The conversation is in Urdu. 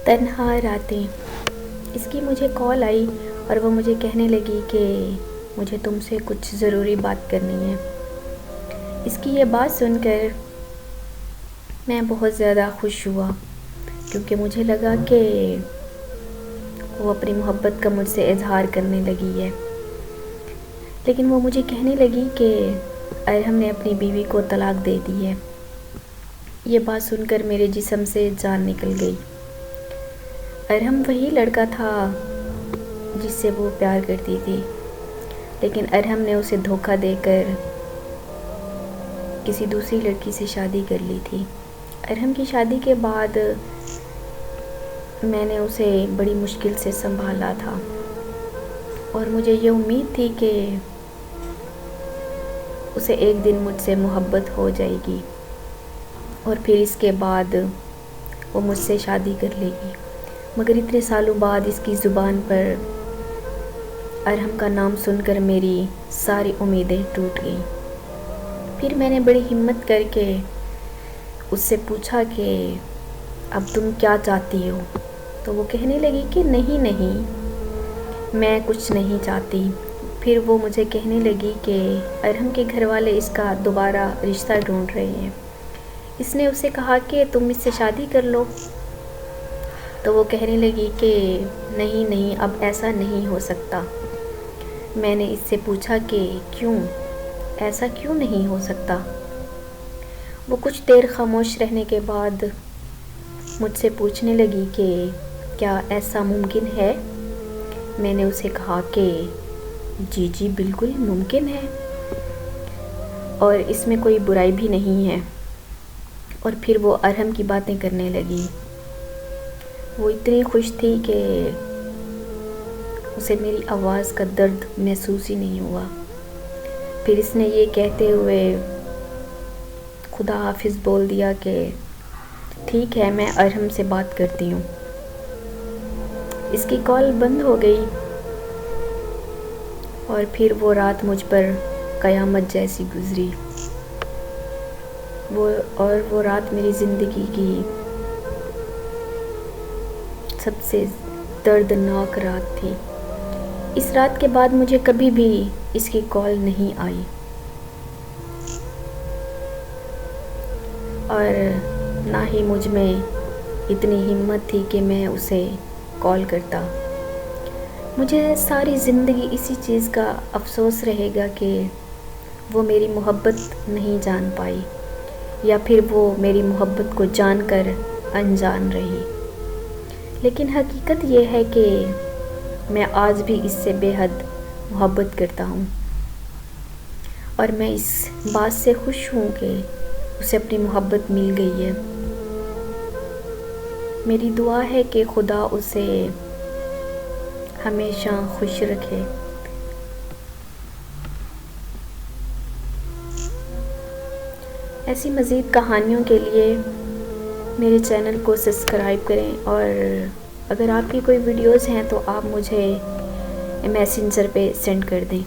تنہا راتیں، اس کی مجھے کال آئی اور وہ مجھے کہنے لگی کہ مجھے تم سے کچھ ضروری بات کرنی ہے۔ اس کی یہ بات سن کر میں بہت زیادہ خوش ہوا، کیونکہ مجھے لگا کہ وہ اپنی محبت کا مجھ سے اظہار کرنے لگی ہے۔ لیکن وہ مجھے کہنے لگی کہ ارحم نے اپنی بیوی کو طلاق دے دی ہے۔ یہ بات سن کر میرے جسم سے جان نکل گئی۔ ارحم وہی لڑکا تھا جس سے وہ پیار کرتی تھی، لیکن ارحم نے اسے دھوکہ دے کر کسی دوسری لڑکی سے شادی کر لی تھی۔ ارحم کی شادی کے بعد میں نے اسے بڑی مشکل سے سنبھالا تھا اور مجھے یہ امید تھی کہ اسے ایک دن مجھ سے محبت ہو جائے گی اور پھر اس کے بعد وہ مجھ سے شادی کر لے گی، مگر اتنے سالوں بعد اس کی زبان پر ارحم کا نام سن کر میری ساری امیدیں ٹوٹ گئیں۔ پھر میں نے بڑی ہمت کر کے اس سے پوچھا کہ اب تم کیا چاہتی ہو؟ تو وہ کہنے لگی کہ نہیں میں کچھ نہیں چاہتی۔ پھر وہ مجھے کہنے لگی کہ ارحم کے گھر والے اس کا دوبارہ رشتہ ڈھونڈ رہے ہیں، اس نے اسے کہا کہ تم اس سے شادی کر لو۔ تو وہ کہنے لگی کہ نہیں اب ایسا نہیں ہو سکتا۔ میں نے اس سے پوچھا کہ کیوں، ایسا کیوں نہیں ہو سکتا؟ وہ کچھ دیر خاموش رہنے کے بعد مجھ سے پوچھنے لگی کہ کیا ایسا ممکن ہے؟ میں نے اسے کہا کہ جی بالکل ممکن ہے اور اس میں کوئی برائی بھی نہیں ہے۔ اور پھر وہ ارحم کی باتیں کرنے لگی۔ وہ اتنی خوش تھی کہ اسے میری آواز کا درد محسوس ہی نہیں ہوا۔ پھر اس نے یہ کہتے ہوئے خدا حافظ بول دیا کہ ٹھیک ہے میں ارحم سے بات کرتی ہوں۔ اس کی کال بند ہو گئی اور پھر وہ رات مجھ پر قیامت جیسی گزری۔ وہ رات میری زندگی کی سب سے دردناک رات تھی۔ اس رات کے بعد مجھے کبھی بھی اس کی کال نہیں آئی اور نہ ہی مجھ میں اتنی ہمت تھی کہ میں اسے کال کرتا۔ مجھے ساری زندگی اسی چیز کا افسوس رہے گا کہ وہ میری محبت نہیں جان پائی، یا پھر وہ میری محبت کو جان کر انجان رہی۔ لیکن حقیقت یہ ہے کہ میں آج بھی اس سے بے حد محبت کرتا ہوں اور میں اس بات سے خوش ہوں کہ اسے اپنی محبت مل گئی ہے۔ میری دعا ہے کہ خدا اسے ہمیشہ خوش رکھے۔ ایسی مزید کہانیوں کے لیے میرے چینل کو سبسکرائب کریں، اور اگر آپ کی کوئی ویڈیوز ہیں تو آپ مجھے میسنجر پہ سینڈ کر دیں۔